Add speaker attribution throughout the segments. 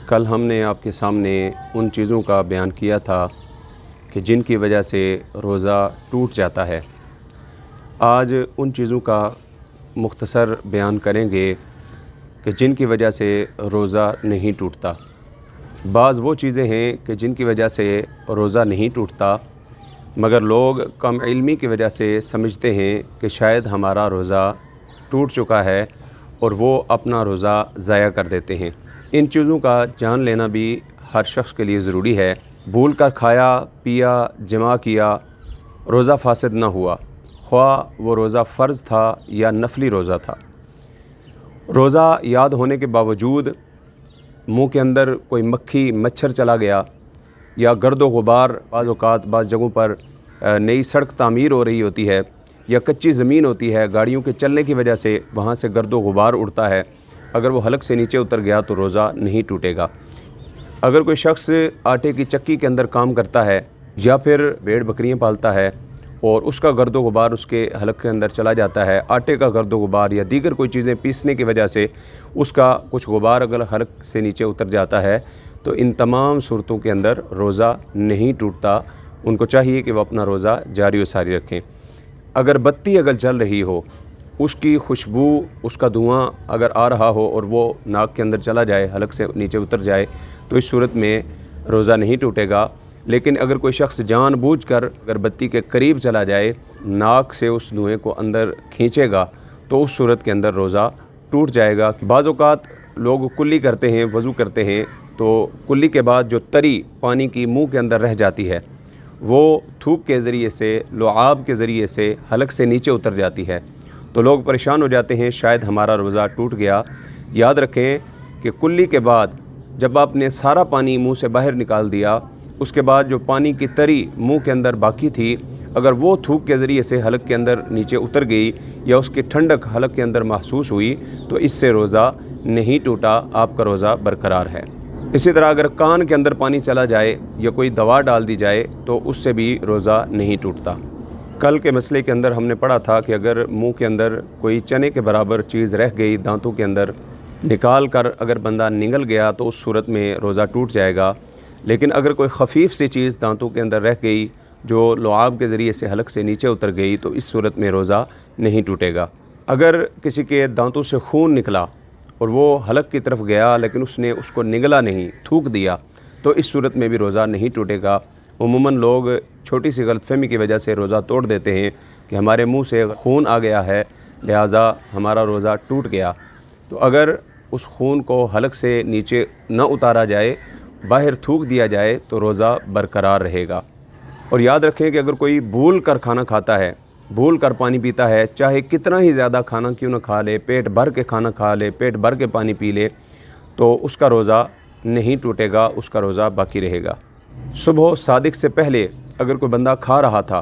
Speaker 1: कल हमने आपके सामने उन चीज़ों का बयान किया था कि जिनकी वजह से रोज़ा टूट जाता है। आज उन चीज़ों का मुख्तसर बयान करेंगे कि जिनकी वजह से रोज़ा नहीं टूटता। बाज़ वो चीज़ें हैं कि जिनकी वजह से रोज़ा नहीं टूटता, मगर लोग कम इल्मी की वजह से समझते हैं कि शायद हमारा रोज़ा टूट चुका है और वो अपना रोज़ा ज़ाया कर देते हैं। इन चीज़ों का जान लेना भी हर शख्स के लिए ज़रूरी है। भूल कर खाया, पिया, जमा किया, रोज़ा फासिद ना हुआ, ख्वाह वो रोज़ा फ़र्ज़ था या नफली रोज़ा था। रोज़ा याद होने के बावजूद मुँह के अंदर कोई मक्खी मच्छर चला गया या गर्दो गुबार, बाज़ औक़ात बाज़ जगहों पर नई सड़क तामीर हो रही होती है या कच्ची ज़मीन होती है, गाड़ियों के चलने की वजह से वहाँ से गर्दो गुबार उड़ता है। अगर वो हलक से नीचे उतर गया तो रोज़ा नहीं टूटेगा। अगर कोई शख्स आटे की चक्की के अंदर काम करता है या फिर भेड़ बकरियाँ पालता है और उसका गर्दो गुबार उसके हलक के अंदर चला जाता है, आटे का गर्दो गुबार या दीगर कोई चीज़ें पीसने की वजह से उसका कुछ गुबार अगर हलक से नीचे उतर जाता है, तो इन तमाम सूरतों के अंदर रोज़ा नहीं टूटता। उनको चाहिए कि वह अपना रोज़ा जारी व सारी रखें। अगर बत्ती अगर जल रही हो, उसकी खुशबू, उसका धुआं अगर आ रहा हो और वो नाक के अंदर चला जाए, हलक से नीचे उतर जाए, तो इस सूरत में रोज़ा नहीं टूटेगा। लेकिन अगर कोई शख्स जानबूझकर अगर बत्ती के करीब चला जाए, नाक से उस धुएँ को अंदर खींचेगा, तो उस सूरत के अंदर रोज़ा टूट जाएगा। बाज़ औक़ात लोग कुल्ली करते हैं, वज़ू करते हैं, तो कुल्ली के बाद जो तरी पानी की मुँह के अंदर रह जाती है, वो थूक के ज़रिए से, लुआब के ज़रिए से हलक से नीचे उतर जाती है। तो लोग परेशान हो जाते हैं, शायद हमारा रोज़ा टूट गया। याद रखें कि कुल्ली के बाद जब आपने सारा पानी मुंह से बाहर निकाल दिया, उसके बाद जो पानी की तरी मुंह के अंदर बाकी थी, अगर वो थूक के ज़रिए से हलक के अंदर नीचे उतर गई या उसकी ठंडक हलक के अंदर महसूस हुई, तो इससे रोज़ा नहीं टूटा, आपका रोज़ा बरकरार है। इसी तरह अगर कान के अंदर पानी चला जाए या कोई दवा डाल दी जाए, तो उससे भी रोज़ा नहीं टूटता। कल के मसले के अंदर हमने पढ़ा था कि अगर मुंह के अंदर कोई चने के बराबर चीज़ रह गई, दांतों के अंदर निकाल कर अगर बंदा निगल गया, तो उस सूरत में रोज़ा टूट जाएगा। लेकिन अगर कोई ख़फ़ीफ़ सी चीज़ दांतों के अंदर रह गई जो लुआब के ज़रिए से हलक से नीचे उतर गई, तो इस सूरत में रोज़ा नहीं टूटेगा। अगर किसी के दांतों से खून निकला और वो हलक की तरफ गया लेकिन उसने उसको निगला नहीं, थूक दिया, तो इस सूरत में भी रोज़ा नहीं टूटेगा। उमूमन लोग छोटी सी गलतफ़हमी की वजह से रोज़ा तोड़ देते हैं कि हमारे मुंह से खून आ गया है, लिहाजा हमारा रोज़ा टूट गया। तो अगर उस खून को हलक से नीचे न उतारा जाए, बाहर थूक दिया जाए, तो रोज़ा बरकरार रहेगा। और याद रखें कि अगर कोई भूल कर खाना खाता है, भूल कर पानी पीता है, चाहे कितना ही ज़्यादा खाना क्यों न खा ले, पेट भर के खाना खा ले, पेट भर के पानी पी ले, तो उसका रोज़ा नहीं टूटेगा, उसका रोज़ा बाकी रहेगा। सुबह सादिक से पहले अगर कोई बंदा खा रहा था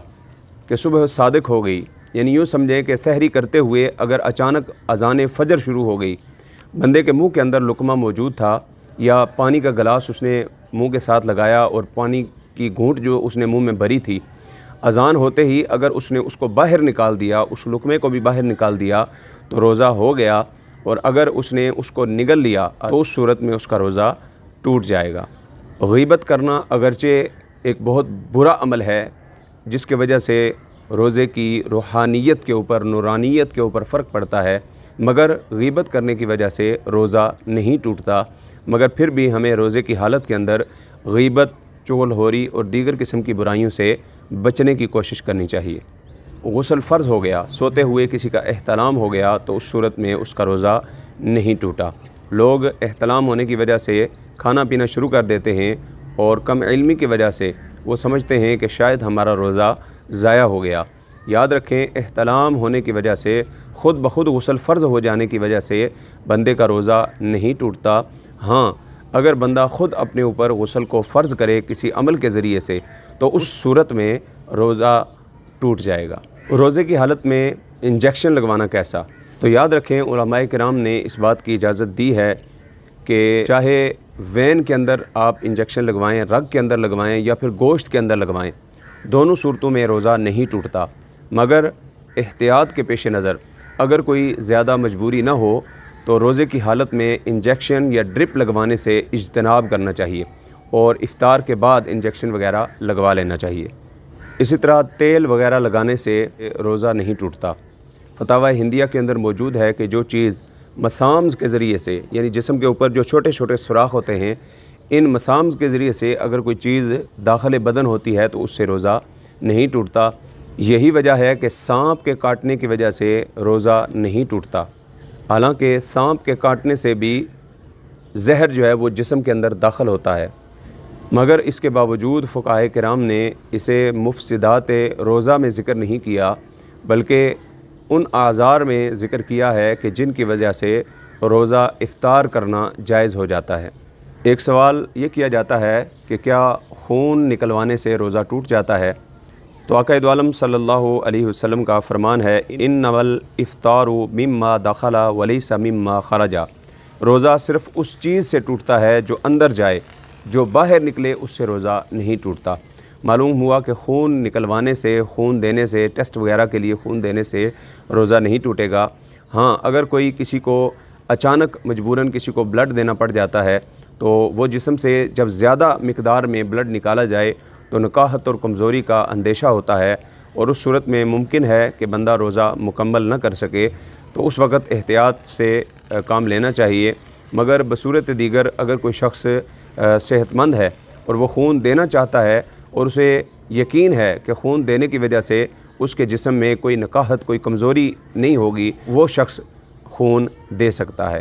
Speaker 1: कि सुबह सादिक हो गई, यानी यूँ समझे कि सहरी करते हुए अगर अचानक अज़ान फ़जर शुरू हो गई, बंदे के मुंह के अंदर लुकमा मौजूद था या पानी का गिलास उसने मुंह के साथ लगाया और पानी की घूंट जो उसने मुंह में भरी थी, अज़ान होते ही अगर उसने उसको बाहर निकाल दिया, उस लुकमे को भी बाहर निकाल दिया, तो रोज़ा हो गया। और अगर उसने उसको निगल लिया, तो उस सूरत में उसका रोज़ा टूट जाएगा। ग़ीबत करना अगरचे एक बहुत बुरा अमल है, जिसके वजह से रोज़े की रूहानियत के ऊपर, नूरानियत के ऊपर फ़र्क पड़ता है, मगर ग़ीबत करने की वजह से रोज़ा नहीं टूटता। मगर फिर भी हमें रोज़े की हालत के अंदर ग़ीबत, चुगलखोरी और दीगर किस्म की बुराइयों से बचने की कोशिश करनी चाहिए। गुस्ल फ़र्ज़ हो गया, सोते हुए किसी का एहतलाम हो गया, तो उस सूरत में उसका रोज़ा नहीं टूटा। लोग एहतलाम होने की वजह से खाना पीना शुरू कर देते हैं और कम इल्मी की वजह से वो समझते हैं कि शायद हमारा रोज़ा ज़ाया हो गया। याद रखें, एहतलाम होने की वजह से, ख़ुद ब खुद गुस्ल फ़र्ज़ हो जाने की वजह से बंदे का रोज़ा नहीं टूटता। हाँ, अगर बंदा ख़ुद अपने ऊपर गुस्ल को फ़र्ज़ करे किसी अमल के ज़रिए से, तो उस सूरत में रोज़ा टूट जाएगा। रोज़े की हालत में इंजेक्शन लगवाना कैसा? तो याद रखें, उलमाए किराम ने इस बात की इजाज़त दी है कि चाहे वैन के अंदर आप इंजेक्शन लगवाएं, रग के अंदर लगवाएं या फिर गोश्त के अंदर लगवाएं, दोनों सूरतों में रोज़ा नहीं टूटता। मगर एहतियात के पेश नज़र अगर कोई ज़्यादा मजबूरी ना हो तो रोज़े की हालत में इंजेक्शन या ड्रिप लगवाने से इज्तनाब करना चाहिए और इफ्तार के बाद इंजेक्शन वगैरह लगवा लेना चाहिए। इसी तरह तेल वगैरह लगाने से रोज़ा नहीं टूटता। फतावा हिंदिया के अंदर मौजूद है कि जो चीज़ मसाम्स के ज़रिए से, यानी जिस्म के ऊपर जो छोटे छोटे सुराख होते हैं, इन मसाम्स के ज़रिए से अगर कोई चीज़ दाखिल बदन होती है तो उससे रोज़ा नहीं टूटता। यही वजह है कि सांप के काटने की वजह से रोज़ा नहीं टूटता। हालांकि सांप के काटने से भी जहर जो है वो जिस्म के अंदर दाखिल होता है, मगर इसके बावजूद फ़ुक़हाए किराम ने इसे मुफ़सिदात रोज़ा में ज़िक्र नहीं किया, बल्कि उन आज़ार में ज़िक्र किया है कि जिनकी वजह से रोज़ा इफ़्तार करना जायज़ हो जाता है। एक सवाल ये किया जाता है कि क्या खून निकलवाने से रोज़ा टूट जाता है? तो आक़ा दो आलम सल्लल्लाहु अलैहि वसल्लम का फ़रमान है, इन्नमल इफ़्तारु मिम्मा दखला वलैसा मिम्मा खरजा। रोज़ा सिर्फ़ उस चीज़ से टूटता है जो अंदर जाए, जो बाहर निकले उससे रोज़ा नहीं टूटता। मालूम हुआ कि खून निकलवाने से, खून देने से, टेस्ट वगैरह के लिए खून देने से रोज़ा नहीं टूटेगा। हाँ, अगर कोई किसी को अचानक मजबूरन किसी को ब्लड देना पड़ जाता है तो वो जिस्म से जब ज़्यादा मिकदार में ब्लड निकाला जाए तो नकाहत और कमज़ोरी का अंदेशा होता है और उस सूरत में मुमकिन है कि बंदा रोज़ा मुकम्मल न कर सके, तो उस वक़्त एहतियात से काम लेना चाहिए। मगर बसूरत दीगर अगर कोई शख्स सेहतमंद है और वो खून देना चाहता है और उसे यकीन है कि खून देने की वजह से उसके जिस्म में कोई नकाहत, कोई कमज़ोरी नहीं होगी, वो शख्स खून दे सकता है।